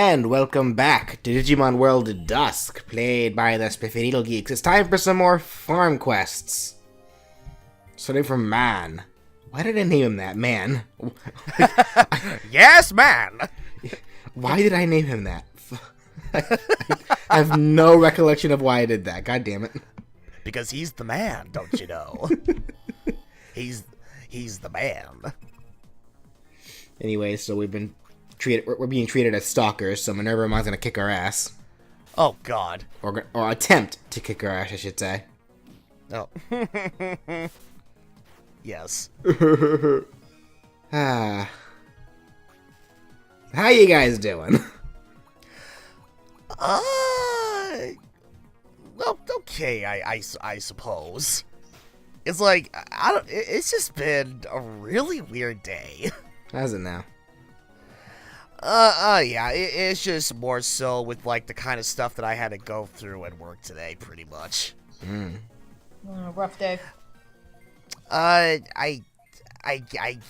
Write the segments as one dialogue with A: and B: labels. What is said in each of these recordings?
A: And welcome back to Digimon World Dusk, played by the SpiffyNeedleGeeks. It's time for some more farm quests. Starting from Man. Why did I name him that? Man.
B: Yes, man!
A: Why did I name him that? I have no recollection of why I did that. God damn it.
B: Because he's the man, don't you know? He's the man.
A: Anyway, so we're being treated as stalkers, so Minerva Mon's gonna kick our ass.
B: Oh, God.
A: Or attempt to kick our ass, I should say.
B: Oh. Yes.
A: How you guys doing?
B: Well, okay, I suppose. It's like, it's just been a really weird day.
A: How's it now?
B: Yeah, it's just more so with, like, the kind of stuff that I had to go through at work today, pretty much.
C: Rough day.
B: I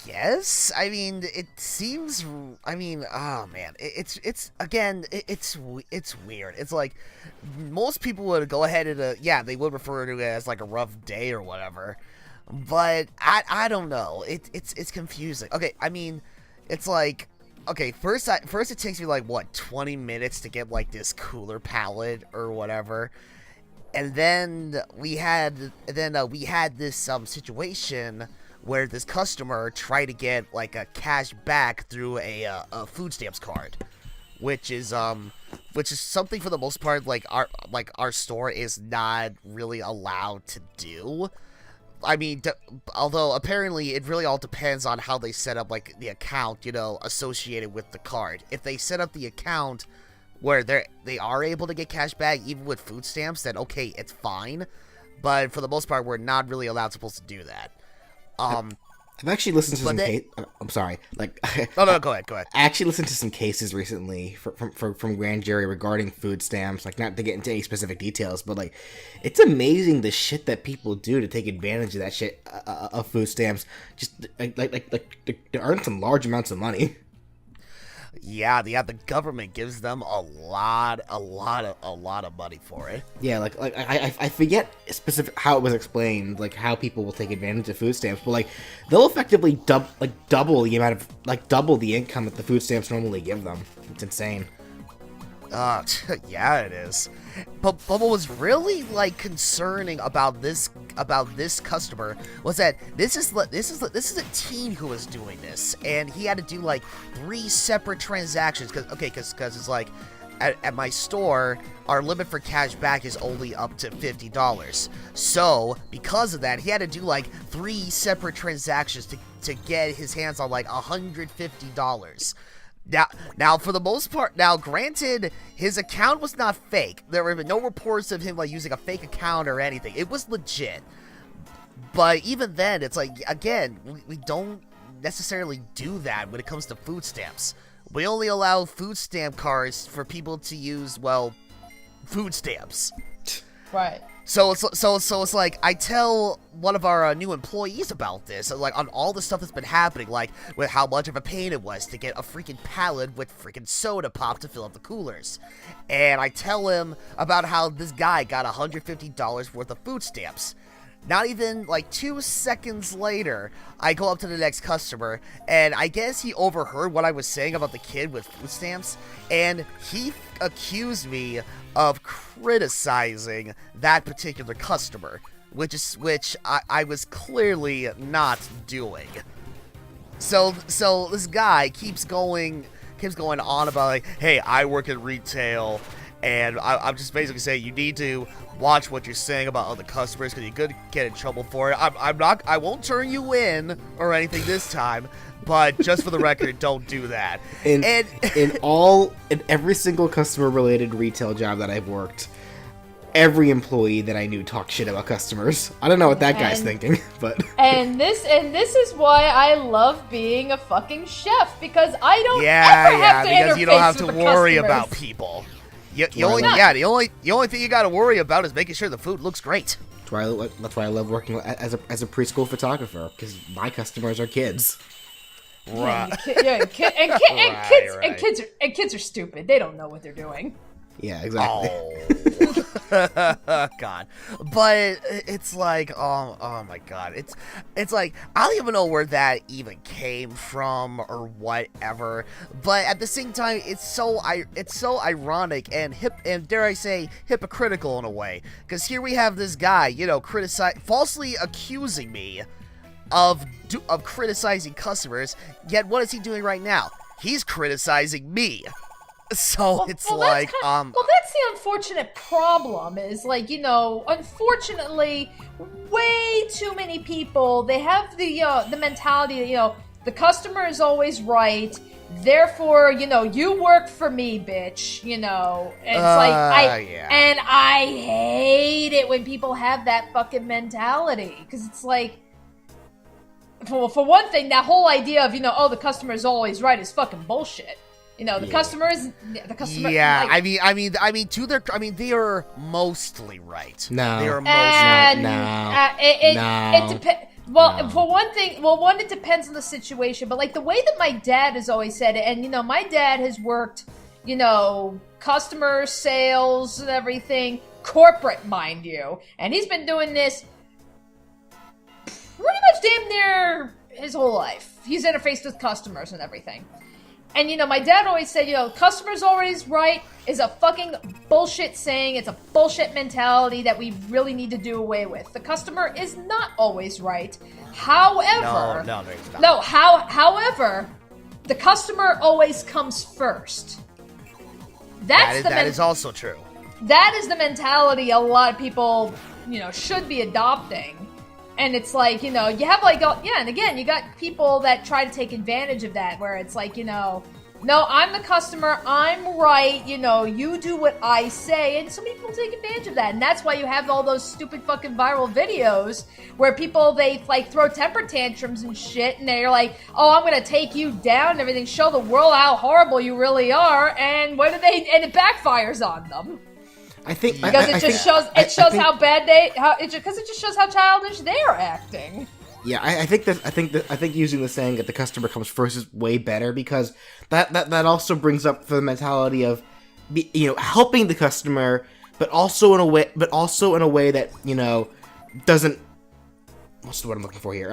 B: guess. I mean, it seems. I mean, oh man, it's weird. It's like most people would go ahead and they would refer to it as like a rough day or whatever, but I don't know. It's confusing. Okay, I mean, it's like. Okay, first it takes me like what 20 minutes to get like this cooler pallet or whatever. And then we had this situation where this customer tried to get like a cash back through a food stamps card, which is something for the most part like our store is not really allowed to do. I mean, although apparently it really all depends on how they set up like the account, associated with the card. If they set up the account where they are able to get cash back even with food stamps, then okay, it's fine. But for the most part, we're not really supposed to do that.
A: I've actually listened to some cases. I'm sorry. Like,
B: no, go ahead.
A: I actually listened to some cases recently from grand jury regarding food stamps. Like, not to get into any specific details, but like, it's amazing the shit that people do to take advantage of that shit of food stamps, just like to earn some large amounts of money.
B: Yeah, the government gives them a lot of money for it.
A: Yeah, like I forget specific how it was explained, like how people will take advantage of food stamps, but like they'll effectively double the amount of double the income that the food stamps normally give them. It's insane.
B: Yeah, it is. But what was really like concerning about this customer was that this is a teen who was doing this, and he had to do like 3 separate transactions because it's like at my store our limit for cash back is only up to $50. So because of that, he had to do like 3 separate transactions to get his hands on like $150. Now, for the most part, granted, his account was not fake. There were no reports of him, like, using a fake account or anything. It was legit. But even then, it's like, again, we don't necessarily do that when it comes to food stamps. We only allow food stamp cards for people to use, well, food stamps.
C: Right.
B: So it's like, I tell one of our new employees about this, like, on all the stuff that's been happening, like, with how much of a pain it was to get a freaking pallet with freaking soda pop to fill up the coolers. And I tell him about how this guy got $150 worth of food stamps. Not even, like, 2 seconds later, I go up to the next customer, and I guess he overheard what I was saying about the kid with food stamps, and he accused me of criticizing that particular customer, which I was clearly not doing. So this guy keeps going on about, like, hey, I work in retail, and I'm just basically saying you need to watch what you're saying about other customers because you could get in trouble for it. I won't turn you in or anything this time, but just for the record, don't do that.
A: In every single customer related retail job that I've worked, every employee that I knew talked shit about customers. I don't know what that guy's thinking, but
C: and this is why I love being a fucking chef, because I don't ever have to interface
B: because you don't have to
C: with
B: worry
C: customers.
B: about people. The only thing you got to worry about is making sure the food looks great.
A: That's why I love working as a preschool photographer, because my customers are kids.
B: Right.
C: Kids are stupid. They don't know what they're doing.
A: Yeah, exactly.
B: Oh. God. But it's like, oh my God. It's like, I don't even know where that even came from or whatever. But at the same time, it's so ironic and dare I say, hypocritical in a way. Because here we have this guy, falsely accusing me of criticizing customers. Yet what is he doing right now? He's criticizing me. So that's
C: the unfortunate problem is, like, unfortunately, way too many people, they have the mentality that, the customer is always right, therefore, you work for me, bitch, I hate it when people have that fucking mentality, because it's like, for one thing, that whole idea of, the customer is always right is fucking bullshit. The customer.
B: Yeah,
C: like,
B: they are mostly right.
A: No,
B: they are mostly
C: It depends. Well, for one thing, it depends on the situation. But like the way that my dad has always said it, and my dad has worked, customer sales and everything, corporate, mind you, and he's been doing this pretty much damn near his whole life. He's interfaced with customers and everything. And, my dad always said, customer's always right is a fucking bullshit saying. It's a bullshit mentality that we really need to do away with. The customer is not always right. However... However, the customer always comes first.
B: That is also true.
C: That is the mentality a lot of people, should be adopting. And it's like, you have like, and again, you got people that try to take advantage of that, where it's like, no, I'm the customer, I'm right, you do what I say, and so many people take advantage of that, and that's why you have all those stupid fucking viral videos where people, they, like, throw temper tantrums and shit, and they're like, oh, I'm gonna take you down and everything, show the world how horrible you really are, and and it backfires on them.
A: I think
C: because it just shows how childish they're acting.
A: Yeah, I think using the saying that the customer comes first is way better, because that also brings up the mentality of helping the customer, but also in a way that doesn't. What's the word I'm looking for here?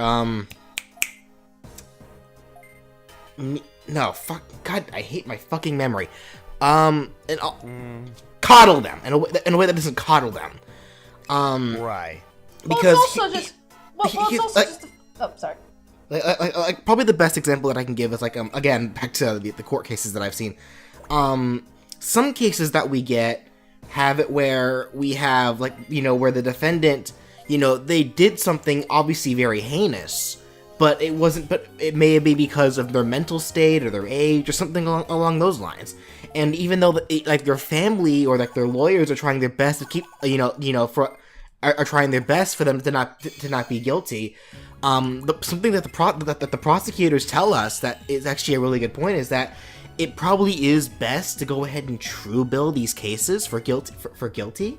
A: No, fuck, God, I hate my fucking memory. Coddle them in a way that doesn't coddle them.
B: Right.
A: Because
C: sorry.
A: Like probably the best example that I can give is like again, back to the court cases that I've seen. Some cases that we get have it where we have like where the defendant they did something obviously very heinous, but it wasn't. But it may be because of their mental state or their age or something along those lines. And even though like their family or like their lawyers are trying their best to keep are trying their best for them to not be guilty, something that the prosecutors tell us that is actually a really good point is that it probably is best to go ahead and true bill these cases for guilty,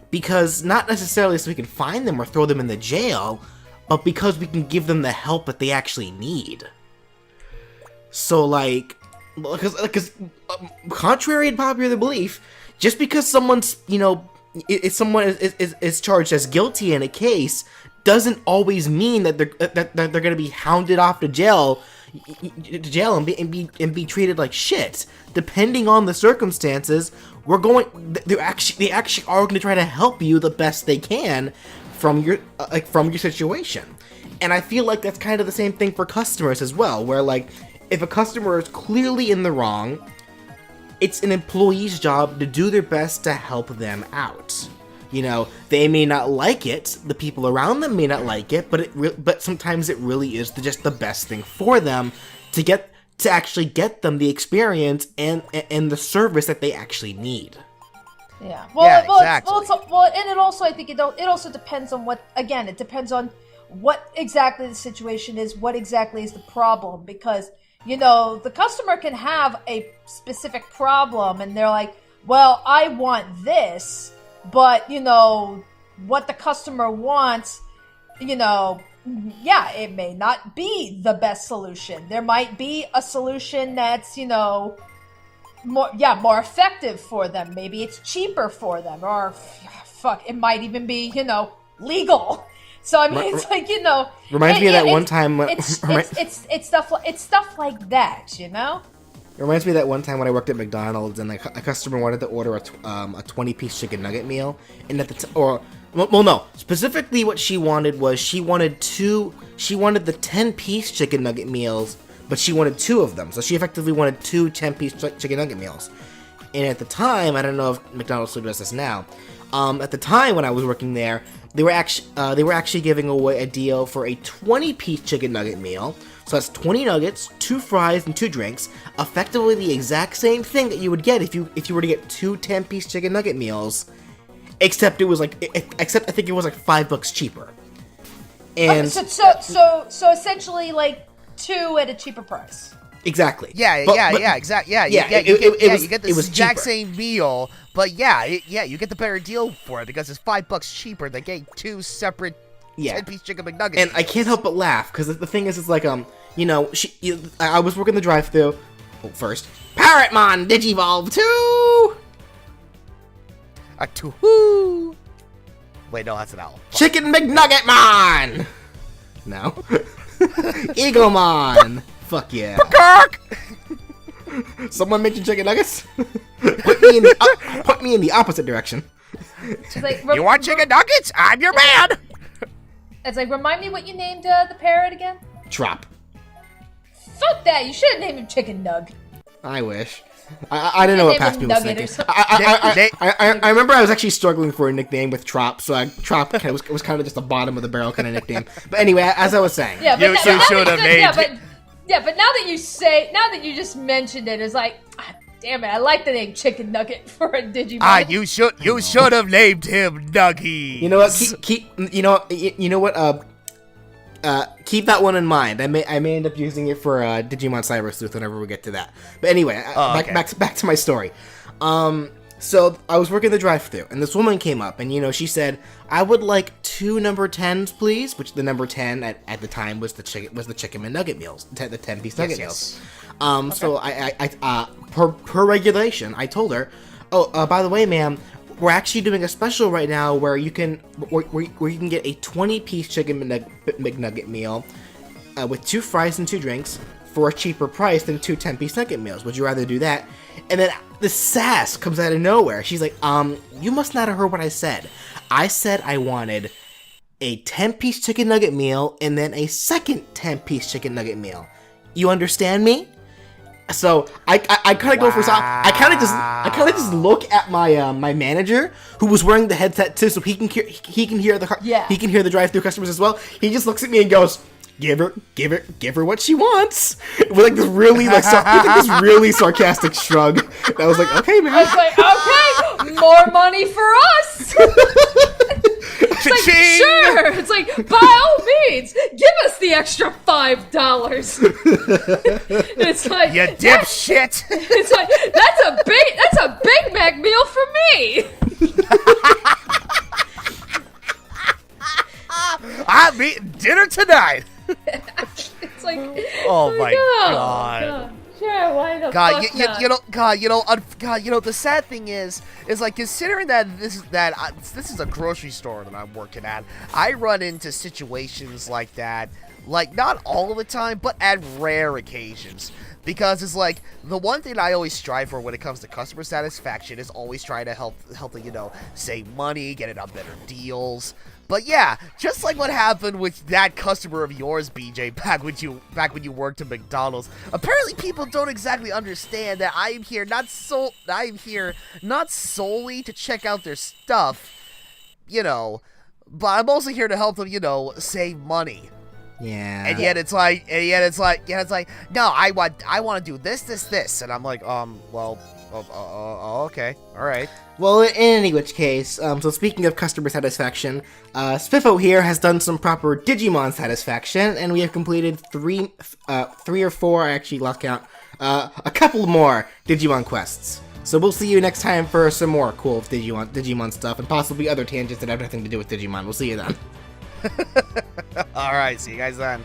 A: because not necessarily so we can find them or throw them in the jail, but because we can give them the help that they actually need. So like. Because contrary to popular belief, just because someone's, if someone is charged as guilty in a case, doesn't always mean that they're going to be hounded off to jail and be treated like shit. Depending on the circumstances, they actually are going to try to help you the best they can from your situation. And I feel like that's kind of the same thing for customers as well, where like. If a customer is clearly in the wrong, it's an employee's job to do their best to help them out. They may not like it, the people around them may not like it, but sometimes it really is just the best thing for them to actually get them the experience and the service that they actually need.
C: Yeah.
B: Exactly.
C: And it also, I think it also depends on it depends on what exactly the situation is, what exactly is the problem, because the customer can have a specific problem and they're like, well, I want this, but, what the customer wants, yeah, it may not be the best solution. There might be a solution that's, more effective for them. Maybe it's cheaper for them, or it might even be, legal. So I mean, it's like,
A: Reminds me of that one time when
C: it's stuff like that,
A: It reminds me of that one time when I worked at McDonald's and a customer wanted to order a 20-piece chicken nugget meal, and specifically what she wanted was she wanted the 10-piece chicken nugget meals, but she wanted 2 of them, so she effectively wanted 2 10-piece chicken nugget meals. And at the time, I don't know if McDonald's still does this now. At the time when I was working there, they were actually giving away a deal for a 20-piece chicken nugget meal. So that's 20 nuggets, 2 fries, and 2 drinks. Effectively the exact same thing that you would get if you were to get 2 10-piece chicken nugget meals, except I think it was like $5 cheaper. And
C: so essentially like 2 at a cheaper price.
A: Exactly.
B: Exactly. You get the exact same meal, but you get the better deal for it because it's $5 cheaper. They gave 2 separate 10-piece chicken McNuggets.
A: And I can't help but laugh because the thing is, it's like I was working the drive-thru. Well, first, Parrotmon Digivolve 2.
B: A 2. Wait, no, that's an owl.
A: Chicken McNuggetmon. No. Eaglemon. Fuck yeah.
B: Kirk!
A: Someone mentioned chicken nuggets? Put me in the opposite direction.
C: Like,
B: you want chicken nuggets? I'm your man!
C: It's like, remind me what you named the parrot again?
A: Trop.
C: Fuck that, you should have named him Chicken Nug.
A: I wish. I don't know what past people was thinking. I remember I was actually struggling for a nickname with Trop, so Trop was kind of just a bottom of the barrel kind of nickname. But anyway, as I was saying.
C: Yeah, but
B: you should have named...
C: Yeah, but now that you just mentioned it, it's like, damn it, I like the name Chicken Nugget for a Digimon.
B: You should have named him Nuggy.
A: You know what? Keep that one in mind. I may end up using it for Digimon Cyber Sleuth whenever we get to that. But anyway, back to my story. So I was working the drive-thru, and this woman came up, and she said, "I would like 2 number 10s, please." Which the number 10 at the time was the chicken McNugget meals, the 10-piece nugget meals. Okay. So I per regulation, I told her, by the way, ma'am, we're actually doing a special right now where you can get a 20-piece chicken McNugget meal with 2 fries and 2 drinks for a cheaper price than 2 10-piece nugget meals. Would you rather do that? And then the sass comes out of nowhere. She's like, you must not have heard what I said. I said I wanted a 10-piece chicken nugget meal and then a second 10-piece chicken nugget meal. You understand me? So I kind of go for some. I kind of just look at my my manager who was wearing the headset too, so he can hear the drive-thru customers as well. He just looks at me and goes, Give her what she wants. With like this really sarcastic shrug. And I was like, okay, man.
C: I was like, okay, more money for us. It's like, sure. It's like, by all means, give us the extra $5. It's like,
B: you dipshit.
C: It's like, that's a Big Mac meal for me.
B: I'm eating dinner tonight.
C: It's like,
B: oh my god.
C: Sure, why the
B: God,
C: fuck
B: not? The sad thing is like, considering that this is a grocery store that I'm working at, I run into situations like that, like not all of the time, but at rare occasions. Because it's like, the one thing I always strive for when it comes to customer satisfaction is always trying to help them, save money, get it on better deals. But yeah, just like what happened with that customer of yours, BJ, back when you worked at McDonald's. Apparently, people don't exactly understand that I'm here not solely to check out their stuff, but I'm also here to help them, save money.
A: Yeah.
B: And yet it's like, no, I want to do this, and I'm like, okay, all right.
A: Well, in any which case, so speaking of customer satisfaction, Spiffo here has done some proper Digimon satisfaction, and we have completed three or four, I actually lost count, a couple more Digimon quests. So we'll see you next time for some more cool Digimon stuff, and possibly other tangents that have nothing to do with Digimon. We'll see you then.
B: All right, see you guys then.